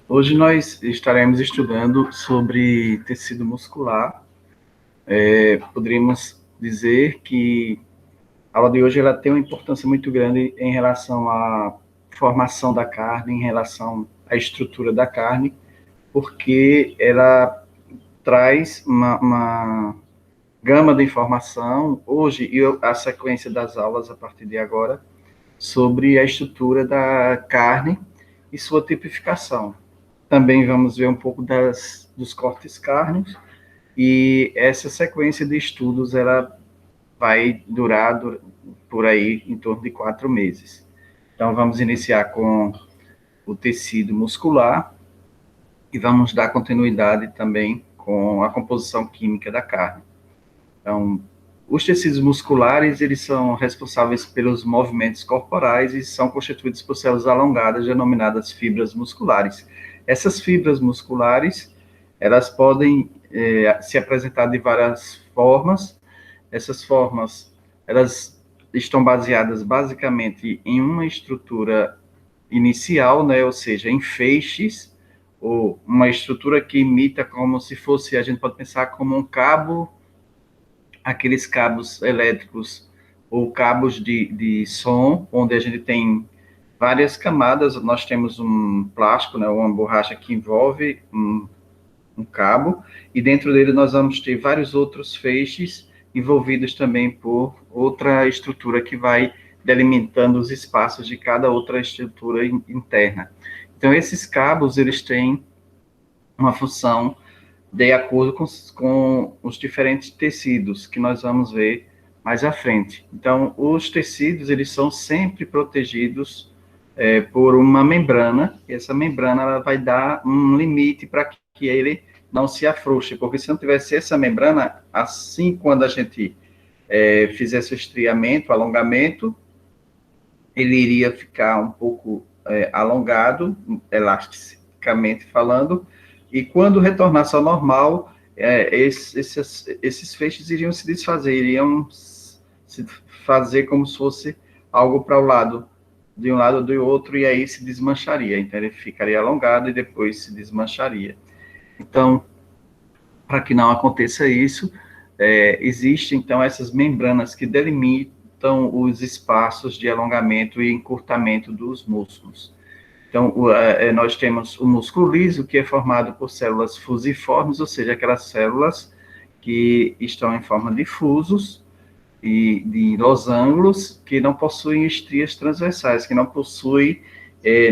Hoje nós estaremos estudando sobre tecido muscular. Poderíamos dizer que a aula de hoje ela tem uma importância muito grande em relação à formação da carne, em relação à estrutura da carne, porque ela traz uma gama de informação hoje e a sequência das aulas a partir de agora sobre a estrutura da carne e sua tipificação. Também vamos ver um pouco dos cortes cárneos e essa sequência de estudos ela vai durar por aí em torno de 4 meses. Então vamos iniciar com o tecido muscular e vamos dar continuidade também com a composição química da carne. Então, os tecidos musculares, eles são responsáveis pelos movimentos corporais e são constituídos por células alongadas, denominadas fibras musculares. Essas fibras musculares, elas podem se apresentar de várias formas. Essas formas, elas estão baseadas basicamente em uma estrutura inicial, né, ou seja, em feixes, ou uma estrutura que imita como se fosse, a gente pode pensar como um cabo, aqueles cabos elétricos ou cabos de som, onde a gente tem várias camadas. Nós temos um plástico, né, uma borracha que envolve um cabo, e dentro dele nós vamos ter vários outros feixes envolvidos também por outra estrutura que vai delimitando os espaços de cada outra estrutura interna. Então, esses cabos, eles têm uma função de acordo com os diferentes tecidos que nós vamos ver mais à frente. Então, os tecidos, eles são sempre protegidos por uma membrana, e essa membrana ela vai dar um limite para que ele não se afrouxe, porque se não tivesse essa membrana, assim, quando a gente fizesse o estriamento, alongamento, ele iria ficar um pouco alongado, elasticamente falando, e quando retornasse ao normal, esses feixes iriam se desfazer, iriam se fazer como se fosse algo para o lado, de um lado ou do outro, e aí se desmancharia. Então, ele ficaria alongado e depois se desmancharia. Então, para que não aconteça isso, existem, então, essas membranas que delimitam os espaços de alongamento e encurtamento dos músculos. Então, nós temos o músculo liso, que é formado por células fusiformes, ou seja, aquelas células que estão em forma de fusos e de losangos, que não possuem estrias transversais, que não possuem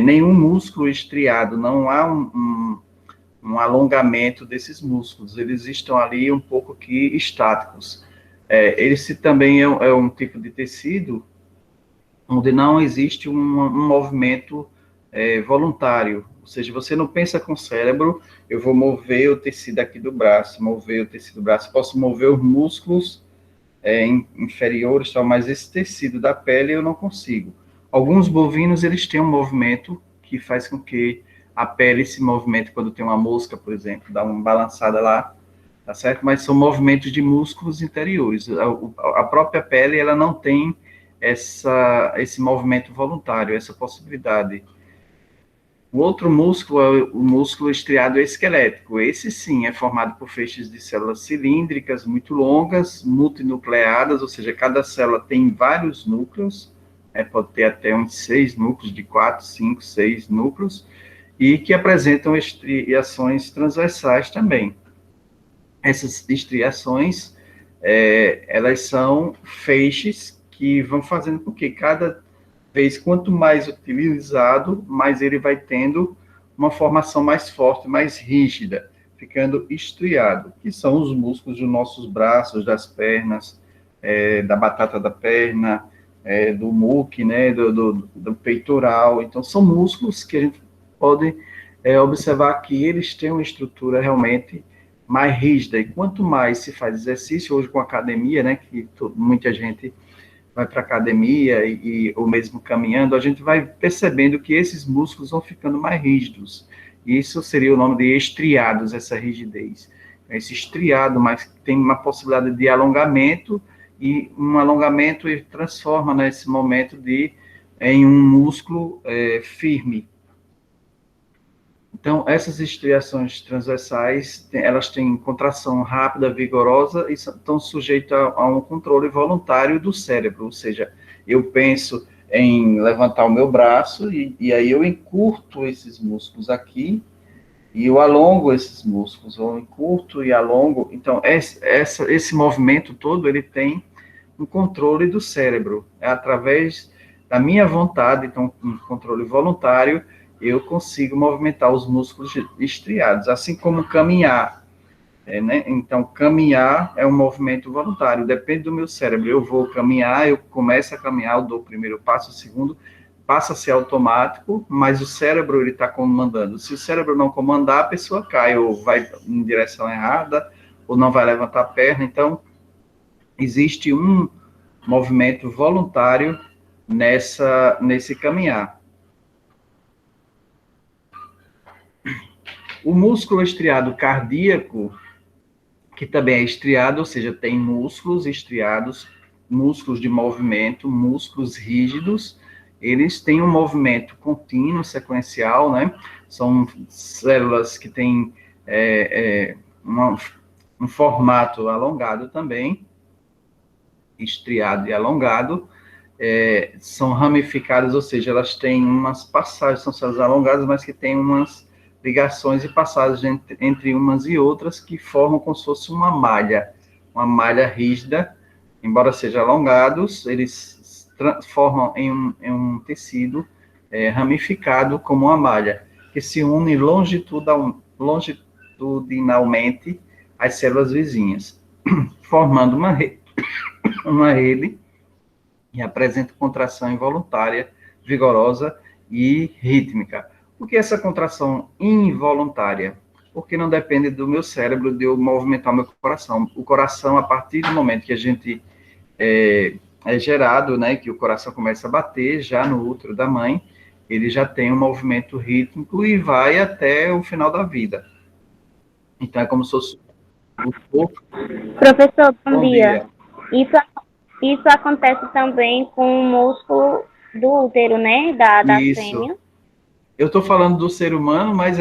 nenhum músculo estriado, não há um alongamento desses músculos, eles estão ali um pouco que estáticos. Esse também é um tipo de tecido onde não existe um movimento voluntário, ou seja, você não pensa com o cérebro, eu vou mover o tecido aqui do braço, mover o tecido do braço, posso mover os músculos inferiores, tal, mas esse tecido da pele eu não consigo. Alguns bovinos, eles têm um movimento que faz com que a pele se movimente quando tem uma mosca, por exemplo, dá uma balançada lá, tá certo? Mas são movimentos de músculos interiores. A própria pele, ela não tem esse movimento voluntário, essa possibilidade. O outro músculo é o músculo estriado esquelético. Esse sim é formado por feixes de células cilíndricas muito longas, multinucleadas, ou seja, cada célula tem vários núcleos, pode ter até uns 6 núcleos, de 4, 5, 6 núcleos, e que apresentam estriações transversais também. Essas estriações, elas são feixes que vão fazendo com que cada vez, quanto mais utilizado, mais ele vai tendo uma formação mais forte, mais rígida, ficando estriado, que são os músculos dos nossos braços, das pernas, da batata da perna, do muque, né, do peitoral. Então, são músculos que a gente pode observar que eles têm uma estrutura realmente mais rígida, e quanto mais se faz exercício, hoje com a academia, né, que muita gente vai para a academia ou mesmo caminhando, a gente vai percebendo que esses músculos vão ficando mais rígidos. Isso seria o nome de estriados, essa rigidez. Esse estriado, mas tem uma possibilidade de alongamento, e um alongamento ele transforma nesse momento em um músculo firme. Então, essas estriações transversais, elas têm contração rápida, vigorosa, e estão sujeitas a um controle voluntário do cérebro, ou seja, eu penso em levantar o meu braço, e aí eu encurto esses músculos aqui, e eu alongo esses músculos, eu encurto e alongo. Então, esse movimento todo, ele tem um controle do cérebro, é através da minha vontade, então, um controle voluntário, eu consigo movimentar os músculos estriados, assim como caminhar, né? Então, caminhar é um movimento voluntário, depende do meu cérebro, eu vou caminhar, eu começo a caminhar, eu dou o primeiro passo, o segundo, passa a ser automático, mas o cérebro, ele está comandando. Se o cérebro não comandar, a pessoa cai, ou vai em direção errada, ou não vai levantar a perna. Então, existe um movimento voluntário nesse caminhar. O músculo estriado cardíaco, que também é estriado, ou seja, tem músculos estriados, músculos de movimento, músculos rígidos, eles têm um movimento contínuo, sequencial, né? São células que têm um formato alongado também, estriado e alongado, são ramificadas, ou seja, elas têm umas passagens, são células alongadas, mas que têm umas ligações e passagens entre umas e outras que formam como se fosse uma malha rígida, embora sejam alongados, eles transformam em um tecido ramificado como uma malha, que se une longitudinalmente às células vizinhas, formando uma rede e apresenta contração involuntária, vigorosa e rítmica. Por que essa contração involuntária? Porque não depende do meu cérebro de eu movimentar meu coração. O coração, a partir do momento que a gente é gerado, né, que o coração começa a bater, já no útero da mãe, ele já tem um movimento rítmico e vai até o final da vida. Então, é como se fosse o corpo. Professor, bom dia. Isso acontece também com o músculo do útero, né? Da Isso. fêmea. Eu estou falando do ser humano, mas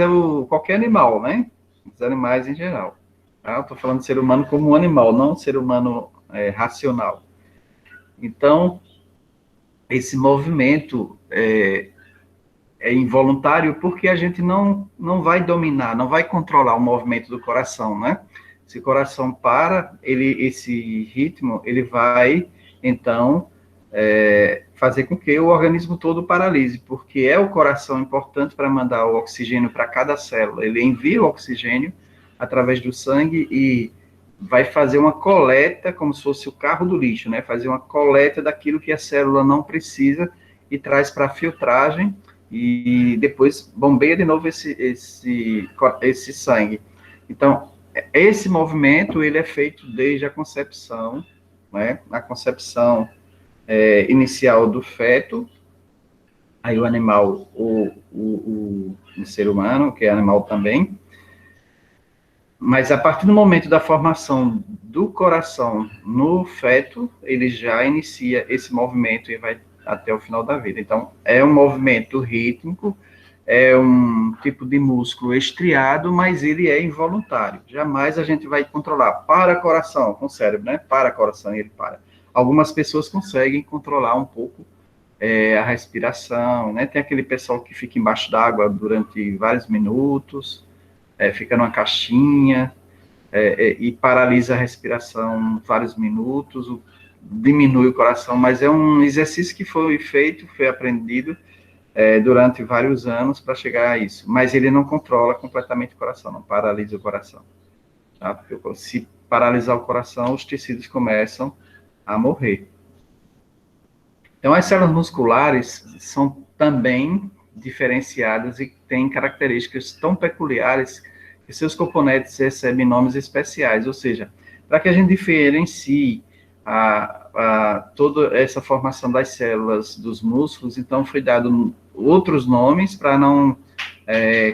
qualquer animal, né? Os animais em geral. Tá? Eu estou falando do ser humano como um animal, não um ser humano racional. Então, esse movimento é involuntário porque a gente não vai dominar, não vai controlar o movimento do coração, né? Se o coração para, esse ritmo, ele vai, então, fazer com que o organismo todo paralise, porque é o coração importante para mandar o oxigênio para cada célula. Ele envia o oxigênio através do sangue e vai fazer uma coleta, como se fosse o carro do lixo, né? Fazer uma coleta daquilo que a célula não precisa e traz para a filtragem e depois bombeia de novo esse sangue. Então, esse movimento, ele é feito desde a concepção, né? A concepção inicial do feto, aí o animal, o ser humano, que é animal também, mas a partir do momento da formação do coração no feto, ele já inicia esse movimento e vai até o final da vida. Então, é um movimento rítmico, é um tipo de músculo estriado, mas ele é involuntário. Jamais a gente vai controlar. Para coração, com o cérebro, né? Para coração e ele para. Algumas pessoas conseguem controlar um pouco a respiração, né? Tem aquele pessoal que fica embaixo d'água durante vários minutos, fica numa caixinha e paralisa a respiração vários minutos, diminui o coração, mas é um exercício que foi feito, foi aprendido durante vários anos para chegar a isso. Mas ele não controla completamente o coração, não paralisa o coração. Tá? Porque se paralisar o coração, os tecidos começam a morrer. Então, as células musculares são também diferenciadas e têm características tão peculiares que seus componentes recebem nomes especiais, ou seja, para que a gente diferencie toda essa formação das células dos músculos, então foi dado outros nomes para não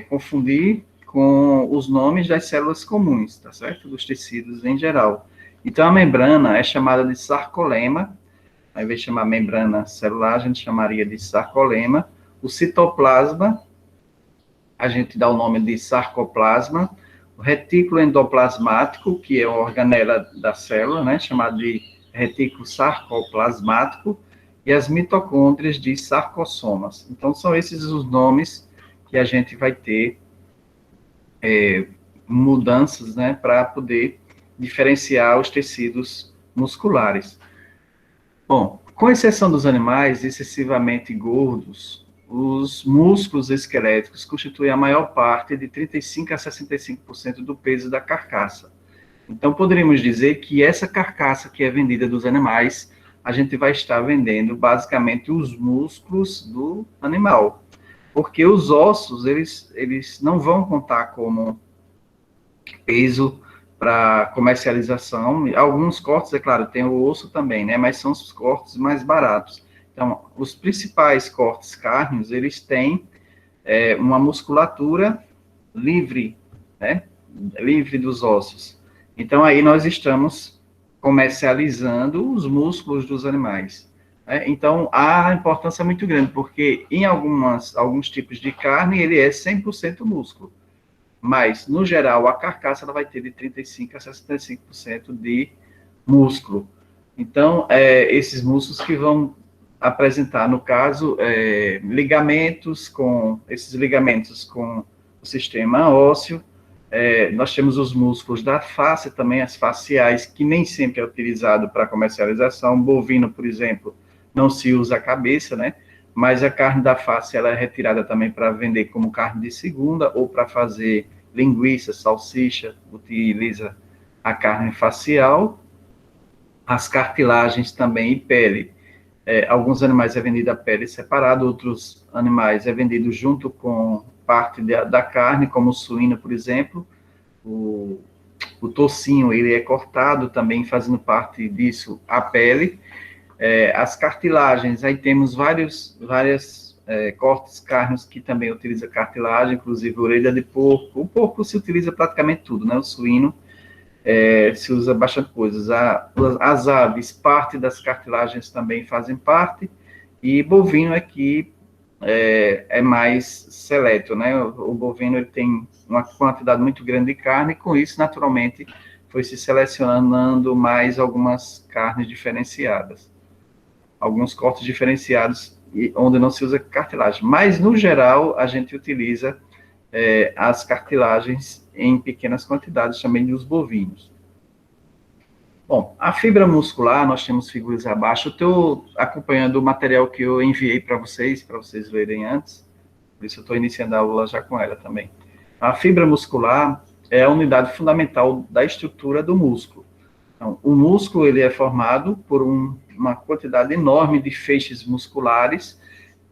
confundir com os nomes das células comuns, tá certo? Dos tecidos em geral. Então, a membrana é chamada de sarcolema, ao invés de chamar membrana celular, a gente chamaria de sarcolema. O citoplasma a gente dá o nome de sarcoplasma, o retículo endoplasmático, que é a organela da célula, né, chamado de retículo sarcoplasmático, e as mitocôndrias de sarcossomas. Então, são esses os nomes que a gente vai ter mudanças, né, para poder diferenciar os tecidos musculares. Bom, com exceção dos animais excessivamente gordos, os músculos esqueléticos constituem a maior parte, de 35% a 65% do peso da carcaça. Então, poderíamos dizer que essa carcaça que é vendida dos animais, a gente vai estar vendendo basicamente os músculos do animal, porque os ossos, eles não vão contar como peso para comercialização. Alguns cortes, é claro, tem o osso também, né? Mas são os cortes mais baratos. Então, os principais cortes cárneos, eles têm uma musculatura livre, né? Livre dos ossos. Então, aí nós estamos comercializando os músculos dos animais. Né? Então, a importância é muito grande, porque em alguns tipos de carne, ele é 100% músculo. Mas, no geral, a carcaça ela vai ter de 35% a 65% de músculo. Então, esses músculos que vão apresentar, no caso, esses ligamentos com o sistema ósseo. Nós temos os músculos da face, também as faciais, que nem sempre é utilizado para comercialização. Bovino, por exemplo, não se usa a cabeça, né? Mas a carne da face ela é retirada também para vender como carne de segunda ou para fazer linguiça, salsicha, utiliza a carne facial, as cartilagens também e pele. Alguns animais é vendido a pele separada, outros animais é vendido junto com parte da carne, como o suíno, por exemplo. O tocinho, ele é cortado também, fazendo parte disso a pele. As cartilagens, aí temos várias cortes cárneos que também utiliza cartilagem, inclusive orelha de porco. O porco se utiliza praticamente tudo, né? O suíno se usa bastante coisas. As aves, parte das cartilagens também fazem parte, e bovino aqui é mais seleto, né? O bovino ele tem uma quantidade muito grande de carne, e com isso, naturalmente, foi se selecionando mais algumas carnes diferenciadas, alguns cortes diferenciados, onde não se usa cartilagem. Mas, no geral, a gente utiliza as cartilagens em pequenas quantidades, também dos bovinos. Bom, a fibra muscular, nós temos figuras abaixo. Eu estou acompanhando o material que eu enviei para vocês verem antes, por isso eu estou iniciando a aula já com ela também. A fibra muscular é a unidade fundamental da estrutura do músculo. Então, o músculo ele é formado por uma quantidade enorme de feixes musculares,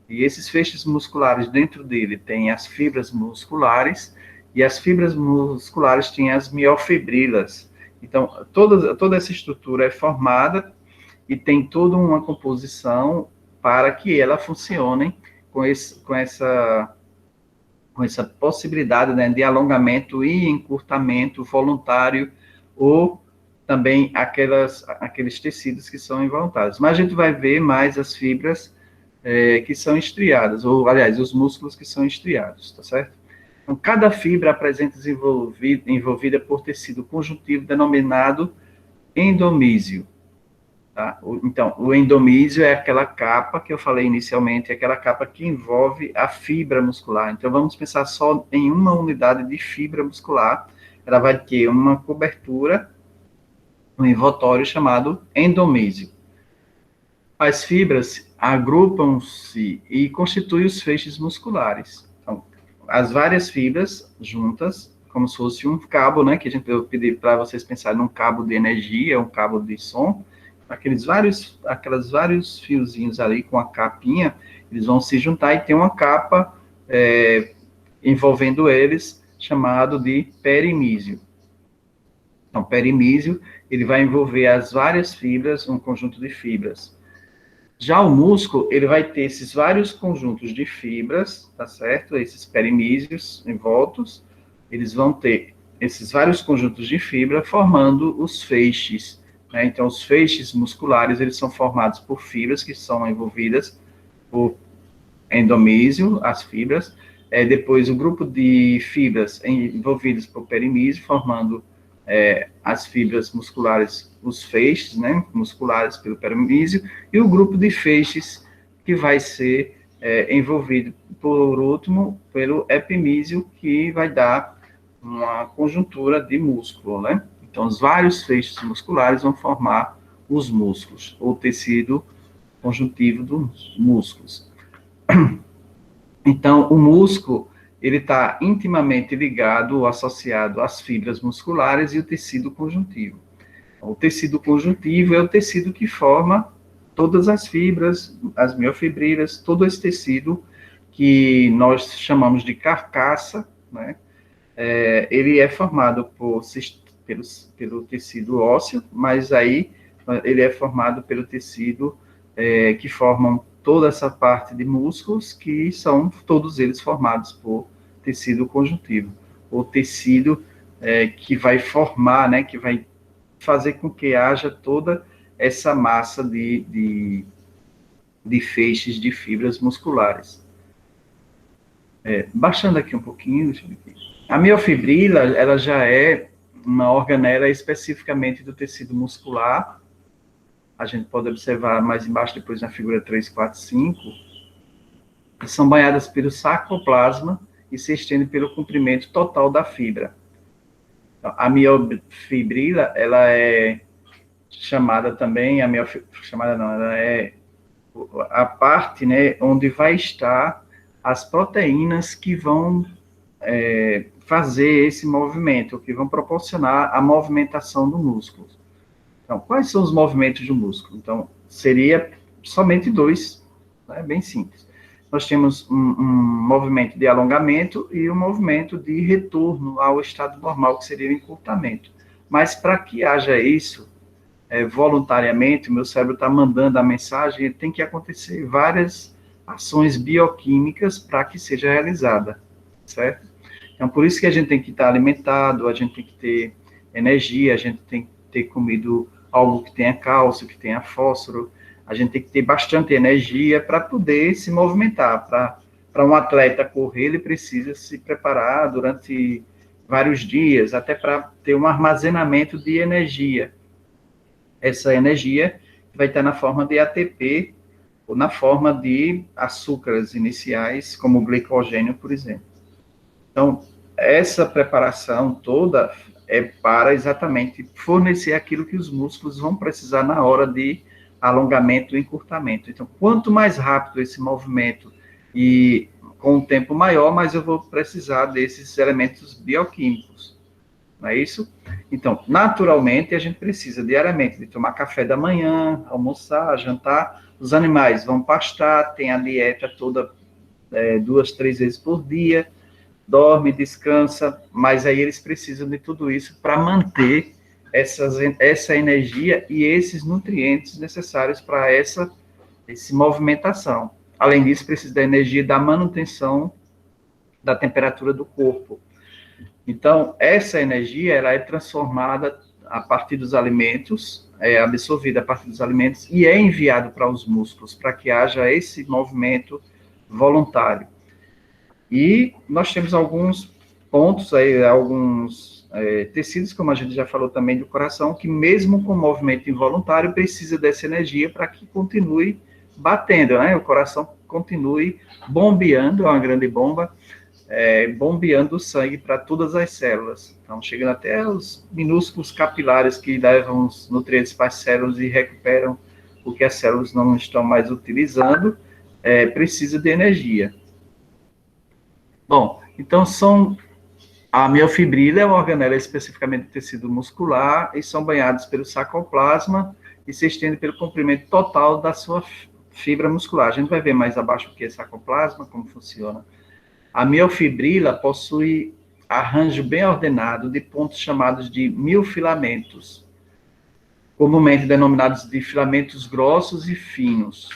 e esses feixes musculares, dentro dele, tem as fibras musculares, e as fibras musculares têm as miofibrilas. Então, toda essa estrutura é formada e tem toda uma composição para que ela funcione com essa possibilidade, né, de alongamento e encurtamento voluntário, ou também aqueles tecidos que são involuntários. Mas a gente vai ver mais as fibras que são estriadas, ou, aliás, os músculos que são estriados, tá certo? Então, cada fibra apresenta envolvida por tecido conjuntivo denominado endomísio. Tá? Então, o endomísio é aquela capa que eu falei inicialmente, é aquela capa que envolve a fibra muscular. Então, vamos pensar só em uma unidade de fibra muscular. Ela vai ter uma cobertura, um envoltório chamado endomísio. As fibras agrupam-se e constituem os feixes musculares. Então, as várias fibras juntas, como se fosse um cabo, né, que eu pedi para vocês pensarem num cabo de energia, um cabo de som, aqueles vários fiozinhos ali com a capinha, eles vão se juntar e tem uma capa envolvendo eles, chamado de perimísio. Então, perimísio, ele vai envolver as várias fibras, um conjunto de fibras. Já o músculo, ele vai ter esses vários conjuntos de fibras, tá certo? Esses perimísios envoltos, eles vão ter esses vários conjuntos de fibra formando os feixes, né? Então, os feixes musculares, eles são formados por fibras que são envolvidas por endomísio, as fibras, Depois, o grupo de fibras envolvidas por perimísio, formando as fibras musculares, os feixes, né, musculares pelo perimísio, e o grupo de feixes que vai ser envolvido, por último, pelo epimísio, que vai dar uma conjuntura de músculo, né? Então, os vários feixes musculares vão formar os músculos, ou tecido conjuntivo dos músculos. Então, o músculo, ele está intimamente ligado ou associado às fibras musculares e o tecido conjuntivo. O tecido conjuntivo é o tecido que forma todas as fibras, as miofibrilas, todo esse tecido que nós chamamos de carcaça, né? Ele é formado pelo tecido ósseo, mas aí ele é formado pelo tecido que formam toda essa parte de músculos, que são todos eles formados por tecido conjuntivo, o tecido que vai formar, né, que vai fazer com que haja toda essa massa de feixes de fibras musculares. Baixando aqui um pouquinho, deixa eu ver aqui. A miofibrila, ela já é uma organela especificamente do tecido muscular. A gente pode observar mais embaixo, depois na figura 3, 4, 5, que são banhadas pelo sarcoplasma e se estendem pelo comprimento total da fibra. Então, a miofibrila, ela é chamada também, ela é a parte, né, onde vai estar as proteínas que vão fazer esse movimento, que vão proporcionar a movimentação do músculo. Então, quais são os movimentos do músculo? Então, seria somente dois, né, bem simples. Nós temos um movimento de alongamento e um movimento de retorno ao estado normal, que seria o encurtamento. Mas, para que haja isso, voluntariamente, o meu cérebro está mandando a mensagem, tem que acontecer várias ações bioquímicas para que seja realizada, certo? Então, por isso que a gente tem que estar alimentado, a gente tem que ter energia, a gente tem que ter comido algo que tenha cálcio, que tenha fósforo, a gente tem que ter bastante energia para poder se movimentar. Para um atleta correr, ele precisa se preparar durante vários dias, até para ter um armazenamento de energia. Essa energia vai estar na forma de ATP ou na forma de açúcares iniciais, como o glicogênio, por exemplo. Então, essa preparação toda é para exatamente fornecer aquilo que os músculos vão precisar na hora de alongamento e encurtamento. Então, quanto mais rápido esse movimento e com um tempo maior, mais eu vou precisar desses elementos bioquímicos. Não é isso? Então, naturalmente, a gente precisa diariamente de tomar café da manhã, almoçar, jantar. Os animais vão pastar, tem a dieta toda 2, 3 vezes por dia, dorme, descansa, mas aí eles precisam de tudo isso para manter essa energia e esses nutrientes necessários para essa movimentação. Além disso, precisa da energia da manutenção da temperatura do corpo. Então, essa energia ela é transformada a partir dos alimentos, é absorvida a partir dos alimentos e é enviado para os músculos, para que haja esse movimento voluntário. E nós temos alguns pontos aí, alguns tecidos, como a gente já falou também do coração, que mesmo com movimento involuntário, precisa dessa energia para que continue batendo, né? O coração continue bombeando, é uma grande bomba, bombeando o sangue para todas as células. Então, chegando até os minúsculos capilares que levam os nutrientes para as células e recuperam o que as células não estão mais utilizando, precisa de energia. Bom, então a miofibrila é uma organela especificamente do tecido muscular e são banhados pelo sarcoplasma e se estendem pelo comprimento total da sua fibra muscular. A gente vai ver mais abaixo o que é sarcoplasma, como funciona. A miofibrila possui arranjo bem ordenado de pontos chamados de miofilamentos, comumente denominados de filamentos grossos e finos,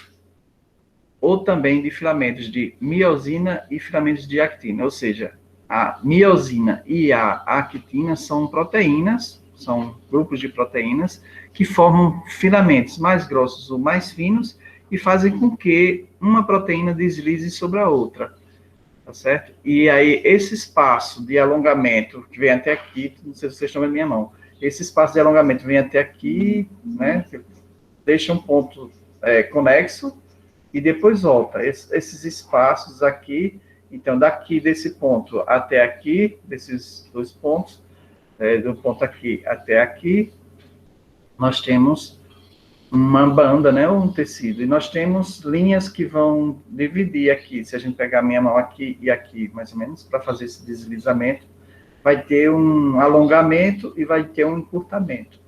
ou também de filamentos de miosina e filamentos de actina, ou seja, a miosina e a actina são proteínas, são grupos de proteínas que formam filamentos mais grossos ou mais finos e fazem com que uma proteína deslize sobre a outra. tá certo? E aí, esse espaço de alongamento que vem até aqui, não sei se vocês estão vendo minha mão, esse espaço de alongamento vem até aqui, né? Deixa um ponto conexo e depois volta. Esses espaços aqui, então, daqui desse ponto até aqui, desses dois pontos, do ponto aqui até aqui, nós temos uma banda, né, um tecido, e nós temos linhas que vão dividir aqui, se a gente pegar a minha mão aqui e aqui, mais ou menos, para fazer esse deslizamento, vai ter um alongamento e vai ter um encurtamento.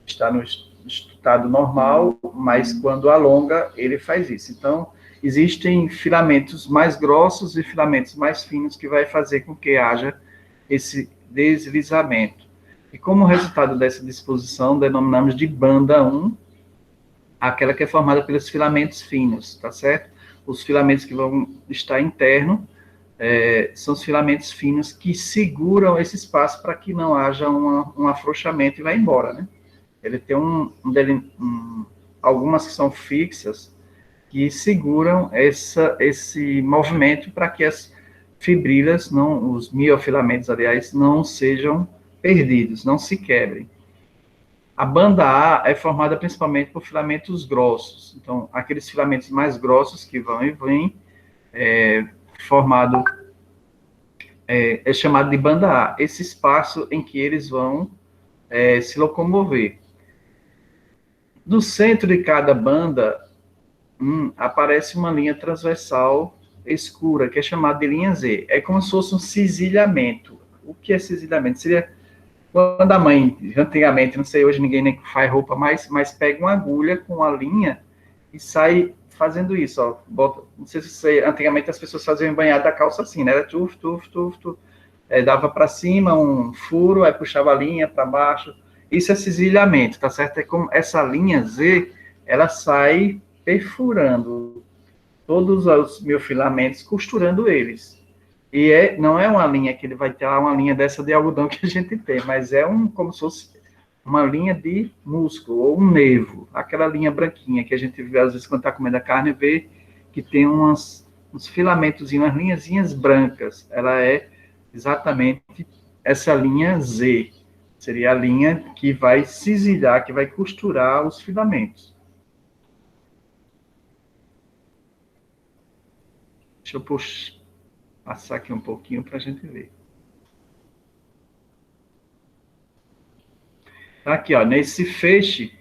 Está no estado normal, mas quando alonga, ele faz isso. Então, existem filamentos mais grossos e filamentos mais finos que vai fazer com que haja esse deslizamento. E como resultado dessa disposição, denominamos de banda 1, aquela que é formada pelos filamentos finos, tá certo? Os filamentos que vão estar interno são os filamentos finos que seguram esse espaço para que não haja um afrouxamento e vá embora, né? Ele tem algumas que são fixas, que seguram esse movimento para que as fibrilhas, os miofilamentos, aliás, não sejam perdidos, não se quebrem. A banda A é formada principalmente por filamentos grossos. Então, aqueles filamentos mais grossos que vão e vêm, formado, é chamado de banda A. Esse espaço em que eles vão se locomover. No centro de cada banda, aparece uma linha transversal escura, que é chamada de linha Z. É como se fosse um cisilhamento. O que é cisilhamento? Seria quando a mãe, antigamente, não sei, hoje ninguém nem faz roupa mais, mas pega uma agulha com a linha e sai fazendo isso, ó. Bota, não sei se você, antigamente as pessoas faziam banhado da calça assim, né? Era tuf, tuf, tuf, tuf. Dava para cima um furo, aí puxava a linha para baixo. Isso é cisilhamento, tá certo? É como essa linha Z, ela sai perfurando todos os miofilamentos, costurando eles. E não é uma linha que ele vai ter uma linha dessa de algodão que a gente tem, mas é como se fosse uma linha de músculo, ou um nervo, aquela linha branquinha que a gente vê, às vezes, quando está comendo a carne, vê que tem uns filamentos, umas linhazinhas brancas. Ela é exatamente essa linha Z. Seria a linha que vai cisilhar, que vai costurar os filamentos. Deixa eu passar aqui um pouquinho para a gente ver. Aqui, ó, nesse feixe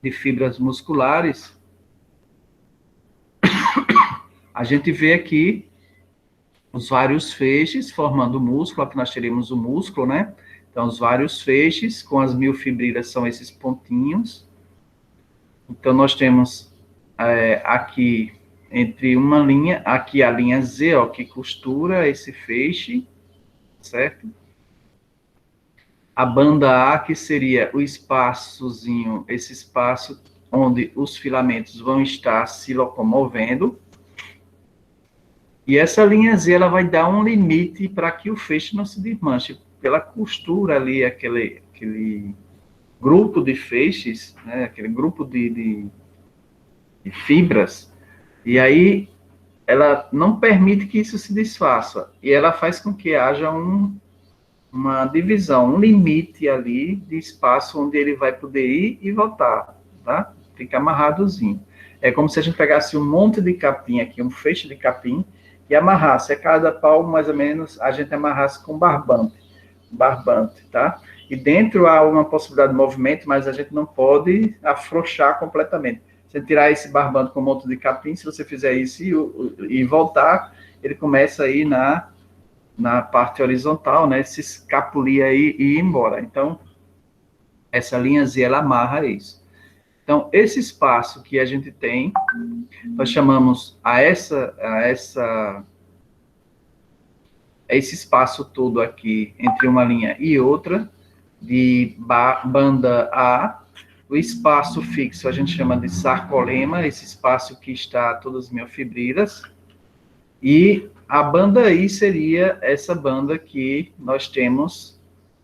de fibras musculares, a gente vê aqui os vários feixes formando o músculo. Aqui nós teremos o músculo, né? Então, os vários feixes com as miofibrilas são esses pontinhos. Então, nós temos aqui, entre uma linha, aqui a linha Z, ó, que costura esse feixe, certo? A banda A, que seria o espaçozinho, esse espaço onde os filamentos vão estar se locomovendo. E essa linha Z, ela vai dar um limite para que o feixe não se desmanche. Pela costura ali, aquele grupo de feixes, né, aquele grupo de fibras, e aí ela não permite que isso se desfaça, e ela faz com que haja uma divisão, um limite ali de espaço onde ele vai poder ir e voltar, tá? Fica amarradozinho. É como se a gente pegasse um monte de capim aqui, um feixe de capim, e amarrasse a cada pau, mais ou menos, a gente amarrasse com barbante, tá? E dentro há uma possibilidade de movimento, mas a gente não pode afrouxar completamente. Se você tirar esse barbante com um monte de capim, se você fizer isso e voltar, ele começa aí na parte horizontal, né? Se escapulir aí e ir embora. Então, essa linha Z, ela amarra isso. Então, esse espaço que a gente tem, nós chamamos esse espaço todo aqui, entre uma linha e outra, de banda A. O espaço fixo a gente chama de sarcolema, esse espaço que está todas as miofibrilas. E a banda I seria essa banda que nós temos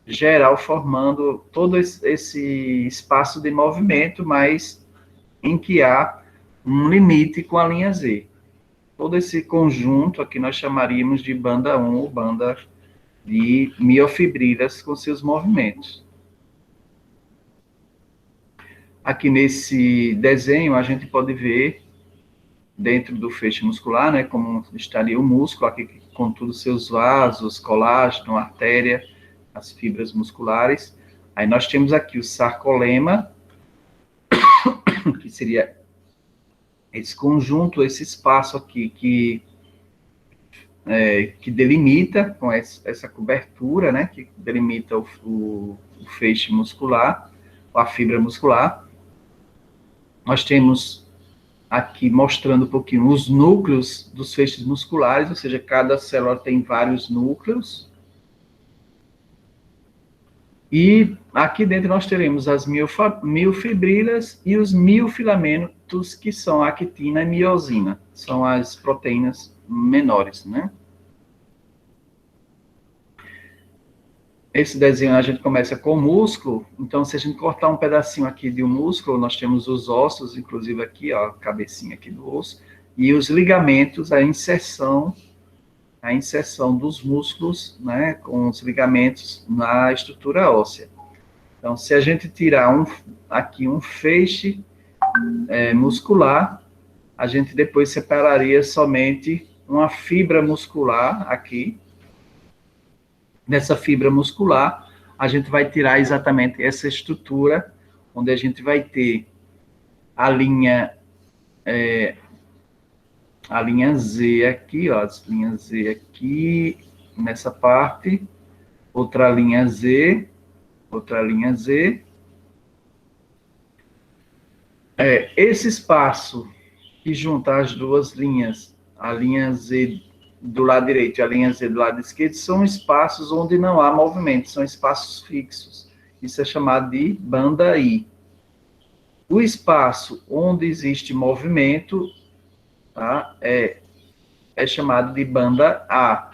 geral formando todo esse espaço de movimento, mas em que há um limite com a linha Z. todo esse conjunto aqui nós chamaríamos de banda 1, ou banda de miofibrilas com seus movimentos. Aqui nesse desenho a gente pode ver dentro do feixe muscular, né, como estaria o músculo aqui com todos os seus vasos, colágeno, artéria, as fibras musculares. Aí nós temos aqui o sarcolema, que seria esse conjunto, esse espaço aqui que delimita com essa cobertura, né, que delimita o feixe muscular, a fibra muscular. Nós temos aqui mostrando um pouquinho os núcleos dos feixes musculares, ou seja, cada célula tem vários núcleos. E aqui dentro nós teremos as miofibrilas e os miofilamentos, que são a actina e miosina, são as proteínas menores, né? Esse desenho a gente começa com o músculo, então se a gente cortar um pedacinho aqui de um músculo, nós temos os ossos, inclusive aqui, ó, a cabecinha aqui do osso, e os ligamentos, a inserção dos músculos, né, com os ligamentos na estrutura óssea. Então, se a gente tirar aqui um feixe muscular, a gente depois separaria somente uma fibra muscular aqui. Nessa fibra muscular, a gente vai tirar exatamente essa estrutura, onde a gente vai ter a linha Z aqui, ó, as linhas Z aqui, nessa parte, outra linha Z. Esse espaço que junta as duas linhas, a linha Z do lado direito e a linha Z do lado esquerdo, são espaços onde não há movimento, são espaços fixos. Isso é chamado de banda I. O espaço onde existe movimento, tá, é chamado de banda A.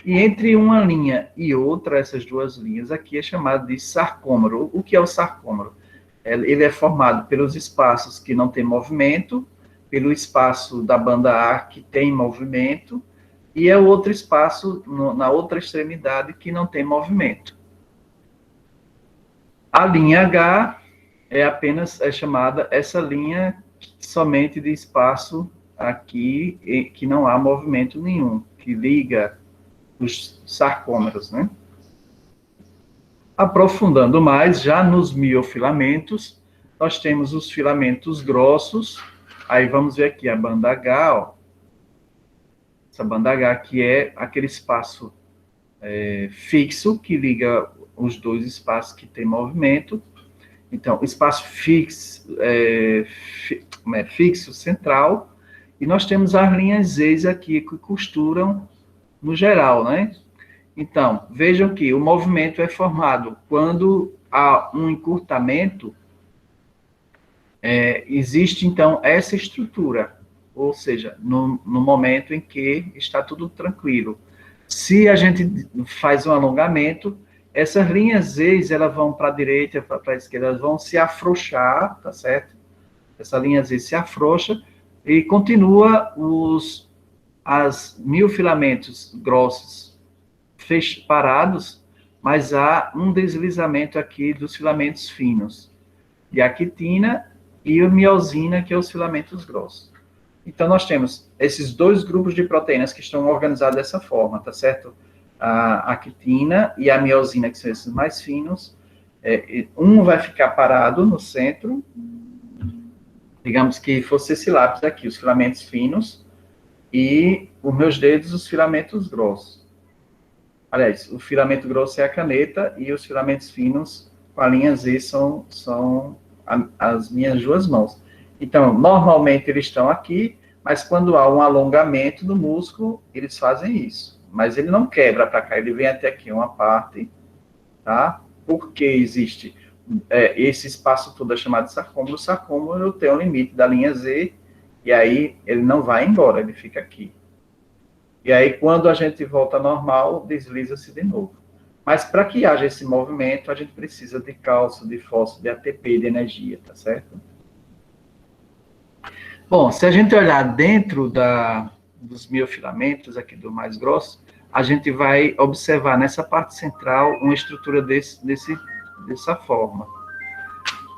E entre uma linha e outra, essas duas linhas aqui, é chamado de sarcômero. O que é o sarcômero? Ele é formado pelos espaços que não tem movimento, pelo espaço da banda A que tem movimento, e é o outro espaço na outra extremidade que não tem movimento. A linha H é chamada essa linha somente de espaço aqui que não há movimento nenhum, que liga os sarcômeros, né? Aprofundando mais, já nos miofilamentos, nós temos os filamentos grossos. Aí vamos ver aqui a banda H, ó. Essa banda H que é aquele espaço fixo que liga os dois espaços que tem movimento. Então, espaço fixo central, e nós temos as linhas Z aqui que costuram no geral, né? Então, vejam que o movimento é formado quando há um encurtamento, existe então essa estrutura, ou seja, no momento em que está tudo tranquilo. Se a gente faz um alongamento, essas linhas Z, elas vão para a direita, para a esquerda, elas vão se afrouxar, tá certo? Essa linha Z se afrouxa e continua os miofilamentos grossos parados, mas há um deslizamento aqui dos filamentos finos, de actina e a miosina, que é os filamentos grossos. Então, nós temos esses dois grupos de proteínas que estão organizados dessa forma, tá certo? A actina e a miosina, que são esses mais finos, um vai ficar parado no centro, digamos que fosse esse lápis aqui, os filamentos finos, e os meus dedos, os filamentos grossos. Aliás, o filamento grosso é a caneta, e os filamentos finos, com a linha Z, são as minhas duas mãos. Então, normalmente eles estão aqui, mas quando há um alongamento do músculo, eles fazem isso. Mas ele não quebra para cá, ele vem até aqui uma parte, tá? Porque existe esse espaço todo é chamado de sarcômero. O sarcômero tem um limite da linha Z, e aí ele não vai embora, ele fica aqui. E aí, quando a gente volta ao normal, desliza-se de novo. Mas para que haja esse movimento, a gente precisa de cálcio, de fósforo, de ATP, de energia, tá certo? Bom, se a gente olhar dentro dos miofilamentos, aqui do mais grosso, a gente vai observar nessa parte central uma estrutura dessa forma.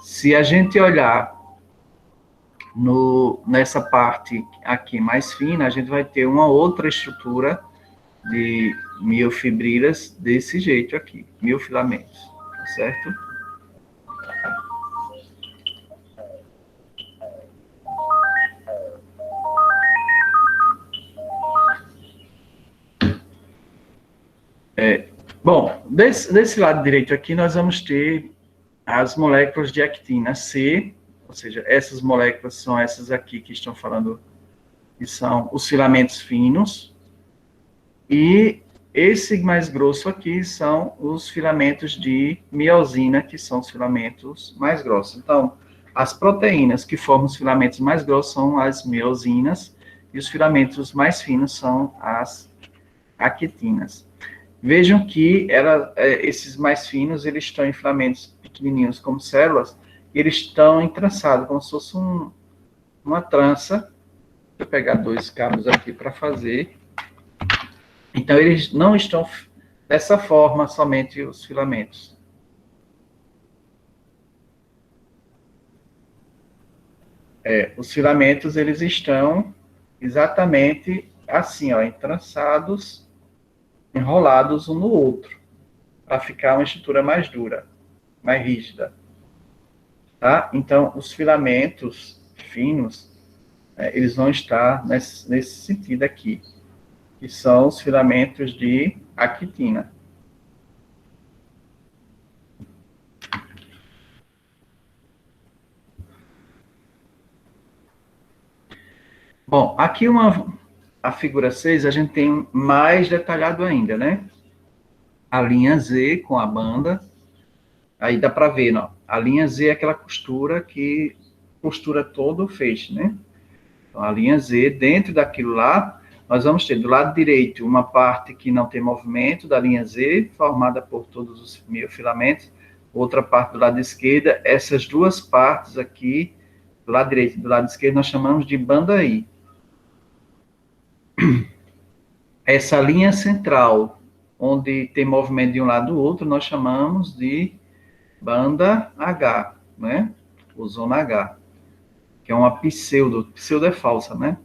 Se a gente olhar nessa parte aqui mais fina, a gente vai ter uma outra estrutura de miofibrilas desse jeito aqui, miofilamentos, tá certo? Bom, desse lado direito aqui, nós vamos ter as moléculas de actina C, ou seja, essas moléculas são essas aqui que estão falando, que são os filamentos finos, e esse mais grosso aqui são os filamentos de miosina, que são os filamentos mais grossos. Então, as proteínas que formam os filamentos mais grossos são as miosinas, e os filamentos mais finos são as actinas. Vejam que esses mais finos, eles estão em filamentos pequenininhos como células, e eles estão entrançados, como se fosse uma trança. Deixa eu pegar 2 cabos aqui para fazer. Então, eles não estão dessa forma, somente os filamentos. Os filamentos, eles estão exatamente assim, ó, entrançados, enrolados um no outro, para ficar uma estrutura mais dura, mais rígida. Tá? Então, os filamentos finos, eles vão estar nesse sentido aqui, que são os filamentos de actina. Bom, aqui a figura 6, a gente tem mais detalhado ainda, né? A linha Z com a banda, aí dá para ver, não? A linha Z é aquela costura que costura todo o feixe, né? Então, a linha Z, dentro daquilo lá, nós vamos ter do lado direito uma parte que não tem movimento da linha Z, formada por todos os miofilamentos, outra parte do lado esquerdo, essas duas partes aqui, do lado direito e do lado esquerdo, nós chamamos de banda I. Essa linha central, onde tem movimento de um lado do outro, nós chamamos de banda H, né? Ou zona H, que é uma pseudo é falsa, né?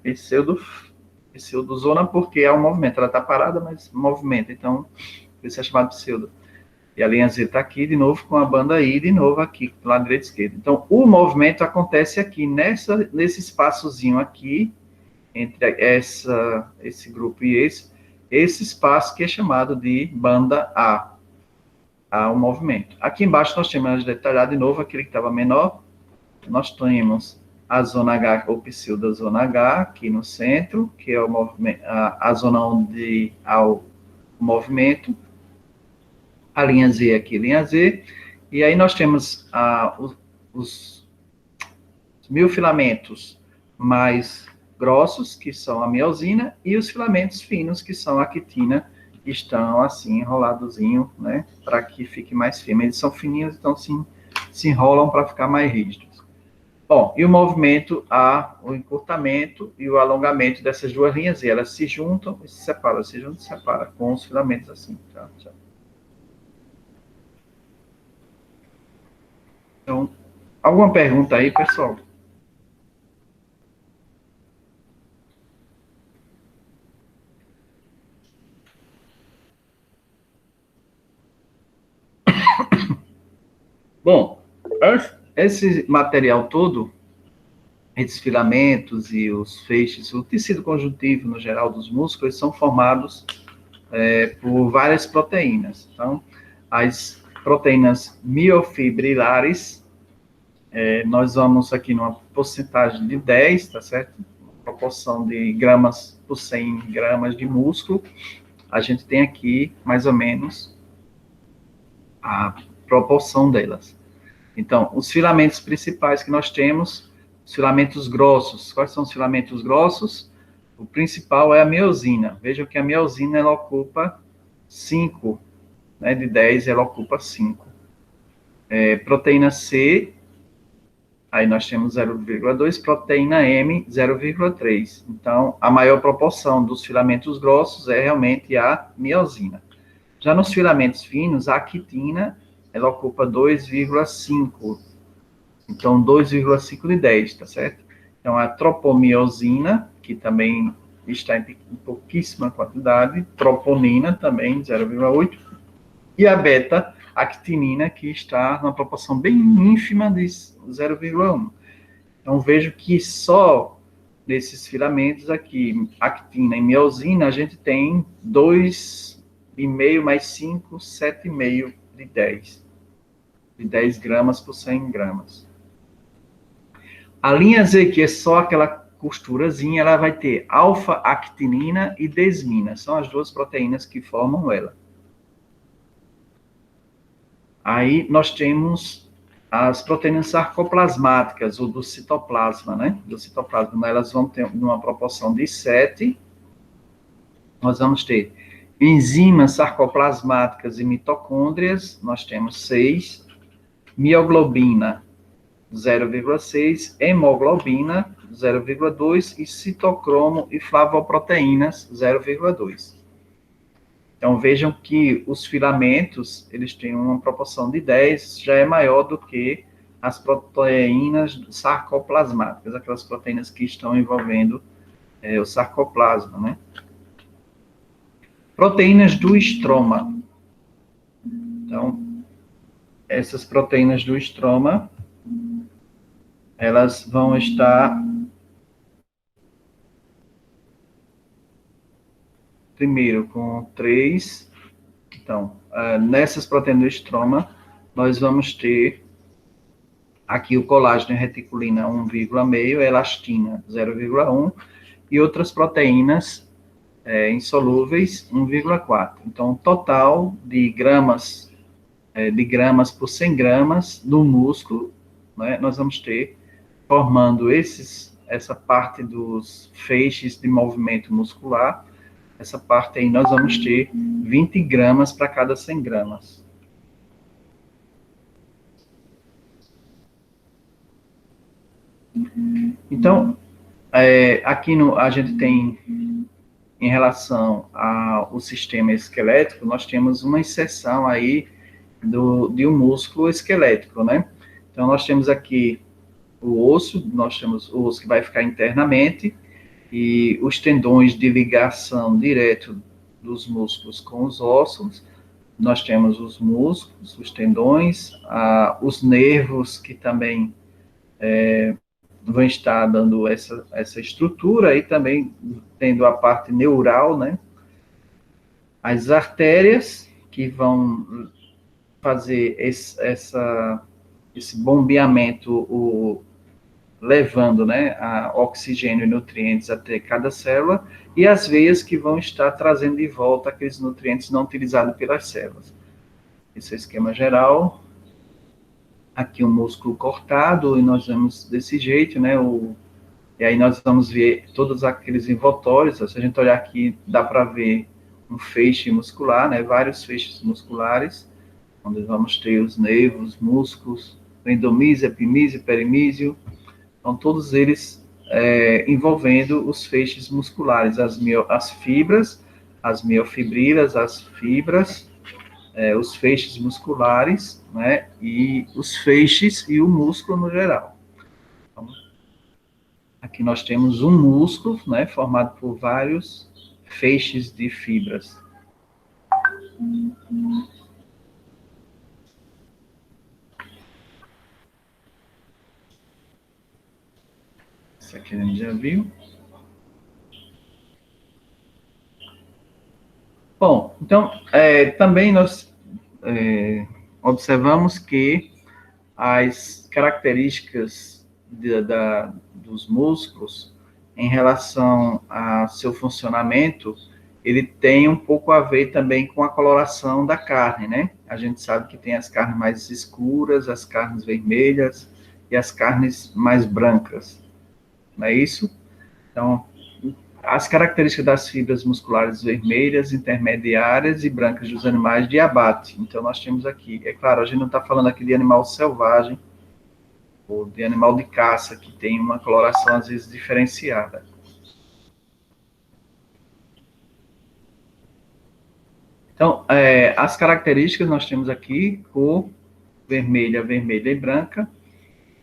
Pseudozona porque é um movimento, ela está parada, mas movimenta, então, isso é chamado pseudo. E a linha Z está aqui, de novo, com a banda I, de novo aqui, do lado direito e esquerdo. Então, o movimento acontece aqui, nesse espaçozinho aqui, entre esse grupo e esse espaço que é chamado de banda A. Há um movimento. Aqui embaixo nós temos detalhado de novo aquele que estava menor. Nós temos a zona H, ou pseudozona H, aqui no centro, que é o movimento, a zona onde há o movimento. A linha Z aqui, linha Z. E aí nós temos os miofilamentos mais grossos, que são a miosina, e os filamentos finos, que são a actina, que estão assim, enroladozinho, né, para que fique mais firme. Eles são fininhos, então se enrolam para ficar mais rígidos. Bom, e o movimento, o encurtamento e o alongamento dessas duas linhas, e elas se juntam e se separam, com os filamentos assim, tá? Então, alguma pergunta aí, pessoal? Bom, esse material todo, esses filamentos e os feixes, o tecido conjuntivo, no geral, dos músculos, são formados por várias proteínas. Então, as proteínas miofibrilares, nós vamos aqui numa porcentagem de 10, tá certo? Proporção de gramas por 100 gramas de músculo, a gente tem aqui, mais ou menos, a proporção delas. Então, os filamentos principais que nós temos, os filamentos grossos. Quais são os filamentos grossos? O principal é a miosina. Vejam que a miosina, ela ocupa 5, né, de 10, ela ocupa 5. Proteína C, Aí nós temos 0,2, proteína M, 0,3. Então, a maior proporção dos filamentos grossos é realmente a miosina. Já nos filamentos finos, a actina, ela ocupa 2,5. Então, 2,5 de 10, tá certo? Então, a tropomiosina, que também está em pouquíssima quantidade, troponina também, 0,8, e a beta-actinina, que está numa proporção bem ínfima de 0,1. Então, vejo que só nesses filamentos aqui, actina e miosina, a gente tem 2,5 mais 5, 7,5 de 10. De 10 gramas por 100 gramas. A linha Z, que é só aquela costurazinha, ela vai ter alfa-actinina e desmina. São as duas proteínas que formam ela. Aí nós temos as proteínas sarcoplasmáticas, ou do citoplasma, né? Do citoplasma, elas vão ter uma proporção de 7. Nós vamos ter enzimas sarcoplasmáticas e mitocôndrias, nós temos 6. Mioglobina, 0,6. Hemoglobina, 0,2. E citocromo e flavoproteínas, 0,2. Então, vejam que os filamentos, eles têm uma proporção de 10, já é maior do que as proteínas sarcoplasmáticas, aquelas proteínas que estão envolvendo o sarcoplasma, né? Proteínas do estroma. Então, essas proteínas do estroma, elas vão estar primeiro com 3. Então, nessas proteínas do estroma, nós vamos ter aqui o colágeno e reticulina 1,5, elastina 0,1 e outras proteínas insolúveis 1,4. Então, total de gramas por 100 gramas do músculo, né, nós vamos ter, formando essa parte dos feixes de movimento muscular, essa parte aí nós vamos ter 20 gramas para cada 100 gramas. Então, aqui a gente tem, em relação ao sistema esquelético, nós temos uma exceção aí de um músculo esquelético, né? Então, nós temos aqui o osso, nós temos o osso que vai ficar internamente, e os tendões de ligação direto dos músculos com os ossos. Nós temos os músculos, os tendões, os nervos que também vão estar dando essa estrutura, e também tendo a parte neural, né? As artérias, que vão fazer esse bombeamento, levando, né, oxigênio e nutrientes até cada célula, e as veias que vão estar trazendo de volta aqueles nutrientes não utilizados pelas células. Esse é o esquema geral. Aqui um músculo cortado, e nós vemos desse jeito, né, e aí nós vamos ver todos aqueles envoltórios. Se a gente olhar aqui, dá para ver um feixe muscular, né, vários feixes musculares, onde vamos ter os nervos, músculos, endomísio, epimísio, perimísio. Então, todos eles envolvendo os feixes musculares, as fibras, as miofibrilas, as fibras, os feixes musculares, né, e os feixes e o músculo no geral. Então, aqui nós temos um músculo, né, formado por vários feixes de fibras. Isso aqui a gente já viu. Bom, então, também nós observamos que as características dos músculos em relação a seu funcionamento, ele tem um pouco a ver também com a coloração da carne, né? A gente sabe que tem as carnes mais escuras, as carnes vermelhas e as carnes mais brancas. Não é isso? Então, as características das fibras musculares vermelhas, intermediárias e brancas dos animais de abate. Então, nós temos aqui, é claro, a gente não está falando aqui de animal selvagem, ou de animal de caça, que tem uma coloração, às vezes, diferenciada. Então, as características nós temos aqui: cor vermelha, vermelha e branca,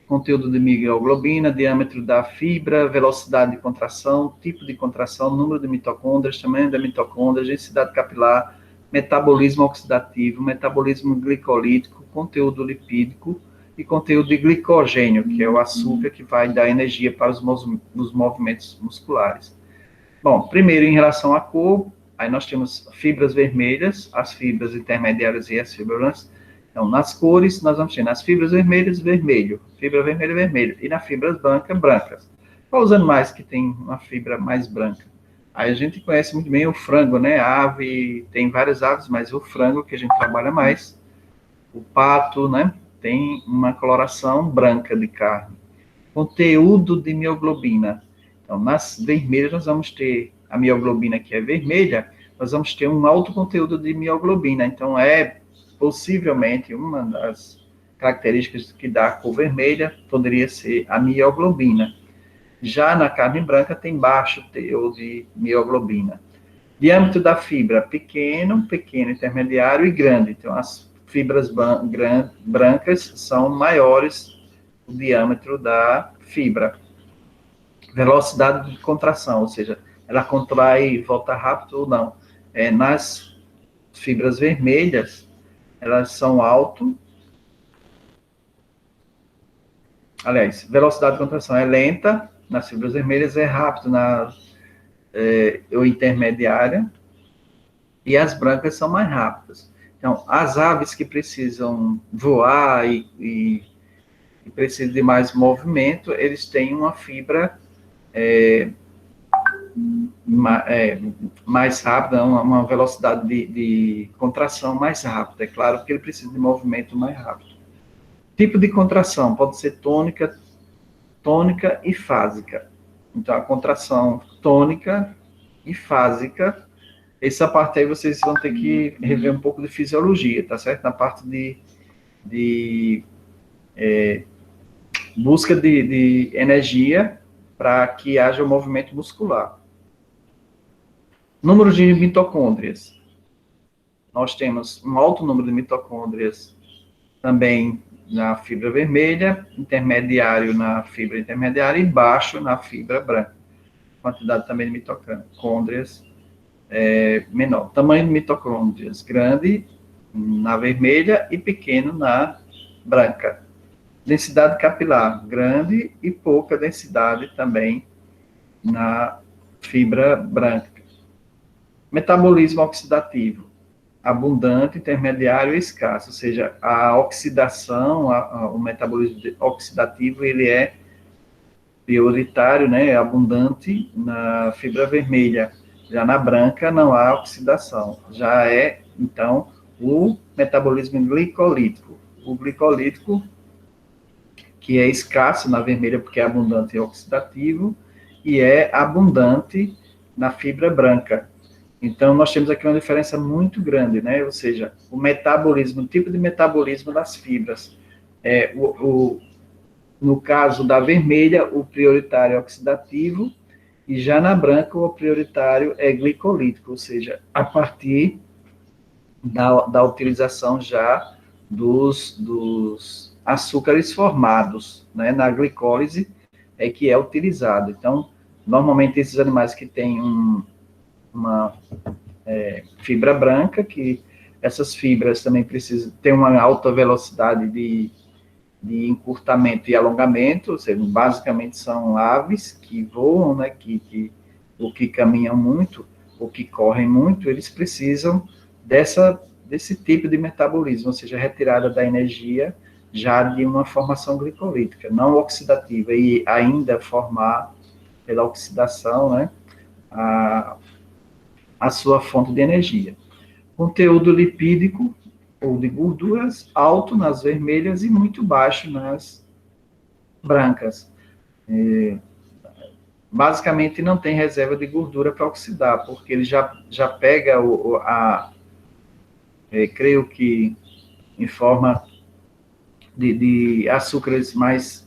conteúdo de mioglobina, diâmetro da fibra, velocidade de contração, tipo de contração, número de mitocôndrias, tamanho da mitocôndria, densidade capilar, metabolismo oxidativo, metabolismo glicolítico, conteúdo lipídico e conteúdo de glicogênio, que é o açúcar que vai dar energia para os movimentos musculares. Bom, primeiro, em relação à cor, aí nós temos fibras vermelhas, as fibras intermediárias e as fibras brancas. Então, nas cores, nós vamos ter nas fibras vermelhas, vermelho, fibra vermelha, vermelho, e nas fibras brancas, brancas. Quais os animais que têm uma fibra mais branca? Aí a gente conhece muito bem o frango, né? A ave, tem várias aves, mas o frango que a gente trabalha mais, o pato, né? Tem uma coloração branca de carne. Conteúdo de mioglobina. Então, nas vermelhas, nós vamos ter a mioglobina, que é vermelha, nós vamos ter um alto conteúdo de mioglobina. Então, possivelmente uma das características que dá a cor vermelha poderia ser a mioglobina. Já na carne branca, tem baixo teor de mioglobina. Diâmetro da fibra: pequeno, pequeno, intermediário e grande. Então, as fibras brancas são maiores o diâmetro da fibra. Velocidade de contração, ou seja, ela contrai e volta rápido ou não. Nas fibras vermelhas, elas são alto. Aliás, velocidade de contração é lenta, nas fibras vermelhas é rápido, ou intermediária, e as brancas são mais rápidas. Então, as aves que precisam voar e precisam de mais movimento, eles têm uma fibra mais rápida, uma velocidade de contração mais rápida. É claro que ele precisa de movimento mais rápido. Tipo de contração pode ser tônica e fásica. Então, a contração tônica e fásica, essa parte aí vocês vão ter que rever um pouco de fisiologia, tá certo? Na parte de busca de energia para que haja o movimento muscular. Número de mitocôndrias. Nós temos um alto número de mitocôndrias também na fibra vermelha, intermediário na fibra intermediária e baixo na fibra branca. Quantidade também de mitocôndrias menor. Tamanho de mitocôndrias: grande na vermelha e pequeno na branca. Densidade capilar: grande e pouca densidade também na fibra branca. Metabolismo oxidativo: abundante, intermediário e escasso, ou seja, a oxidação, o metabolismo oxidativo, ele é prioritário, né, abundante na fibra vermelha. Já na branca não há oxidação. Já então, o metabolismo glicolítico. O glicolítico, que é escasso na vermelha porque é abundante e oxidativo, e é abundante na fibra branca. Então, nós temos aqui uma diferença muito grande, né? Ou seja, o metabolismo, o tipo de metabolismo das fibras. No caso da vermelha, o prioritário é oxidativo, e já na branca, o prioritário é glicolítico, ou seja, a partir da utilização já dos açúcares formados, né? Na glicólise é que é utilizado. Então, normalmente, esses animais que têm uma fibra branca, que essas fibras também precisam ter uma alta velocidade de encurtamento e alongamento, ou seja, basicamente são aves que voam, né, ou que caminham muito, ou que correm muito, eles precisam desse tipo de metabolismo, ou seja, retirada da energia já de uma formação glicolítica, não oxidativa, e ainda formar pela oxidação, né, a sua fonte de energia. Conteúdo lipídico ou de gorduras alto nas vermelhas e muito baixo nas brancas. Basicamente não tem reserva de gordura para oxidar, porque ele já pega creio que em forma de açúcares mais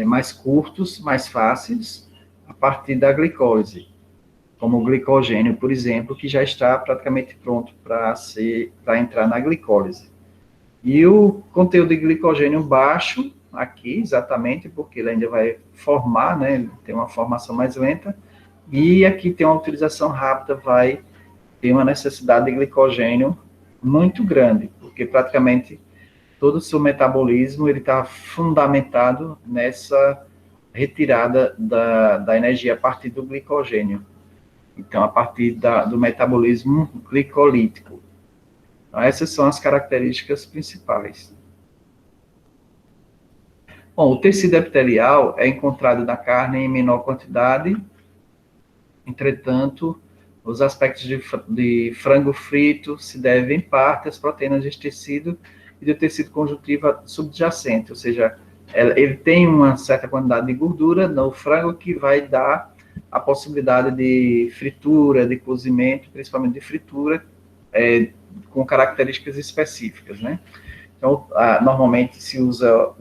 mais curtos, mais fáceis, a partir da glicólise, como o glicogênio, por exemplo, que já está praticamente pronto para entrar na glicólise. E o conteúdo de glicogênio baixo, aqui, exatamente, porque ele ainda vai formar, né, tem uma formação mais lenta, e aqui tem uma utilização rápida, vai ter uma necessidade de glicogênio muito grande, porque praticamente todo o seu metabolismo ele está fundamentado nessa retirada da energia a partir do glicogênio. Então, a partir do metabolismo glicolítico. Então, essas são as características principais. Bom, o tecido epitelial é encontrado na carne em menor quantidade, entretanto, os aspectos de frango frito se devem em parte às proteínas deste tecido e do tecido conjuntivo subjacente, ou seja, ele tem uma certa quantidade de gordura no frango que vai dar a possibilidade de fritura, de cozimento, principalmente de fritura, com características específicas, né? Então, normalmente se usa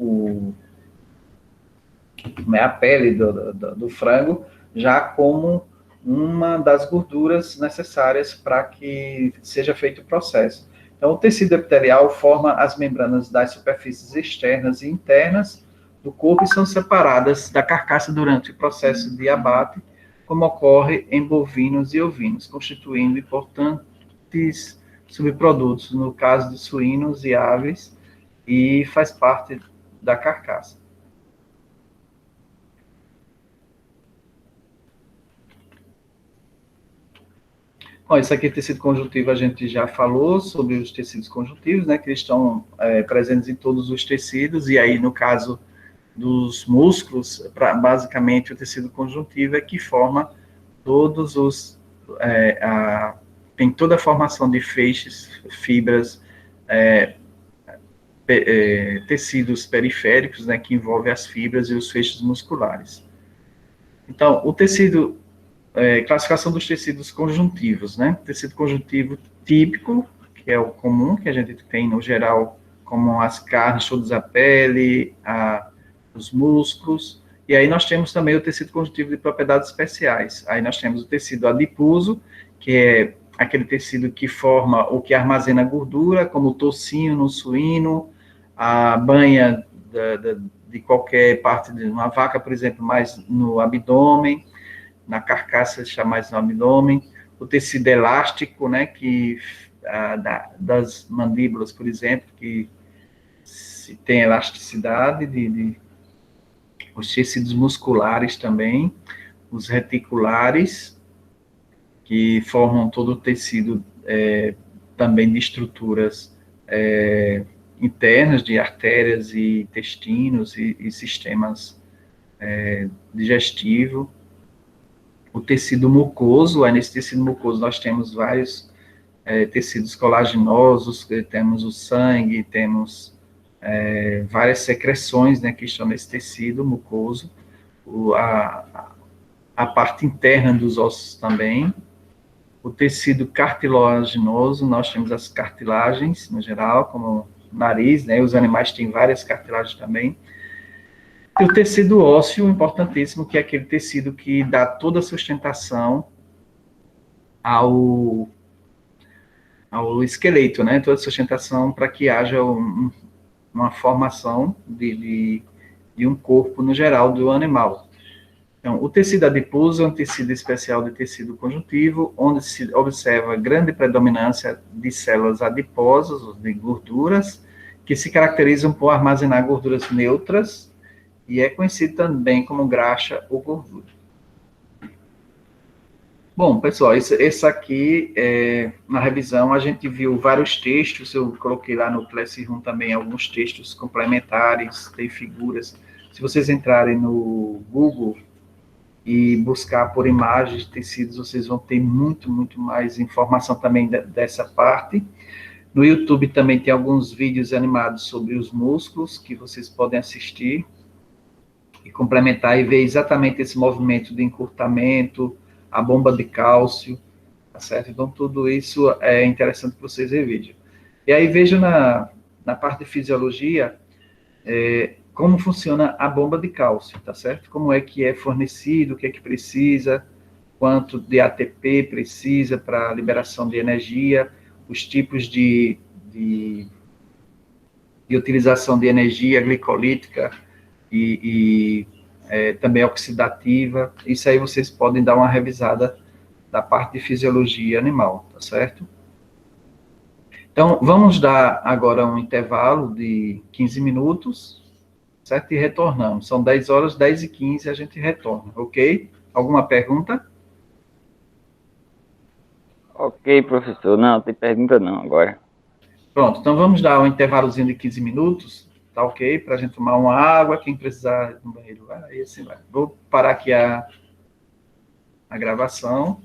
a pele do frango já como uma das gorduras necessárias para que seja feito o processo. Então, o tecido epitelial forma as membranas das superfícies externas e internas do corpo e são separadas da carcaça durante o processo de abate, como ocorre em bovinos e ovinos, constituindo importantes subprodutos, no caso de suínos e aves, e faz parte da carcaça. Bom, isso aqui, tecido conjuntivo, a gente já falou sobre os tecidos conjuntivos, né, que estão presentes em todos os tecidos, e aí, no caso dos músculos, basicamente, o tecido conjuntivo é que forma todos os... tem toda a formação de feixes, fibras, tecidos periféricos, né, que envolvem as fibras e os feixes musculares. Então, o tecido... classificação dos tecidos conjuntivos, né? Tecido conjuntivo típico, que é o comum, que a gente tem no geral, como as carnes, todas a pele, os músculos, e aí nós temos também o tecido conjuntivo de propriedades especiais. Aí nós temos o tecido adiposo, que é aquele tecido que forma ou que armazena gordura, como o tocinho no suíno, a banha de qualquer parte de uma vaca, por exemplo, mais no abdômen, na carcaça, está mais no abdômen, o tecido elástico, né, que das mandíbulas, por exemplo, que se tem elasticidade, os tecidos musculares também, os reticulares, que formam todo o tecido também de estruturas internas, de artérias e intestinos e sistemas digestivos. O tecido mucoso, aí nesse tecido mucoso nós temos vários tecidos colaginosos, temos o sangue, temos várias secreções, né, que estão nesse tecido mucoso, a parte interna dos ossos também. O tecido cartilaginoso, nós temos as cartilagens, no geral, como o nariz, né, os animais têm várias cartilagens também. E o tecido ósseo, importantíssimo, que é aquele tecido que dá toda a sustentação ao esqueleto, né? Toda a sustentação para que haja uma formação de um corpo no geral do animal. Então, o tecido adiposo é um tecido especial de tecido conjuntivo, onde se observa grande predominância de células adiposas, de gorduras, que se caracterizam por armazenar gorduras neutras, e é conhecido também como graxa ou gordura. Bom, pessoal, esse aqui, na revisão, a gente viu vários textos, eu coloquei lá no Classroom também alguns textos complementares, tem figuras. Se vocês entrarem no Google e buscar por imagens de tecidos, vocês vão ter muito mais informação também dessa parte. No YouTube também tem alguns vídeos animados sobre os músculos, que vocês podem assistir e complementar e ver exatamente esse movimento de encurtamento, a bomba de cálcio, tá certo? Então, tudo isso é interessante que vocês revejam. E aí, vejam na parte de fisiologia, como funciona a bomba de cálcio, tá certo? Como é que é fornecido, o que é que precisa, quanto de ATP precisa para liberação de energia, os tipos de utilização de energia glicolítica também oxidativa. Isso aí vocês podem dar uma revisada da parte de fisiologia animal, tá certo? Então, vamos dar agora um intervalo de 15 minutos, certo? E retornamos. São 10 horas, 10h15, a gente retorna, ok? Alguma pergunta? Ok, professor. Não, tem pergunta não agora. Pronto, então vamos dar um intervalozinho de 15 minutos, tá ok? Para a gente tomar uma água, quem precisar no banheiro vai, e assim vai. Vou parar aqui a gravação.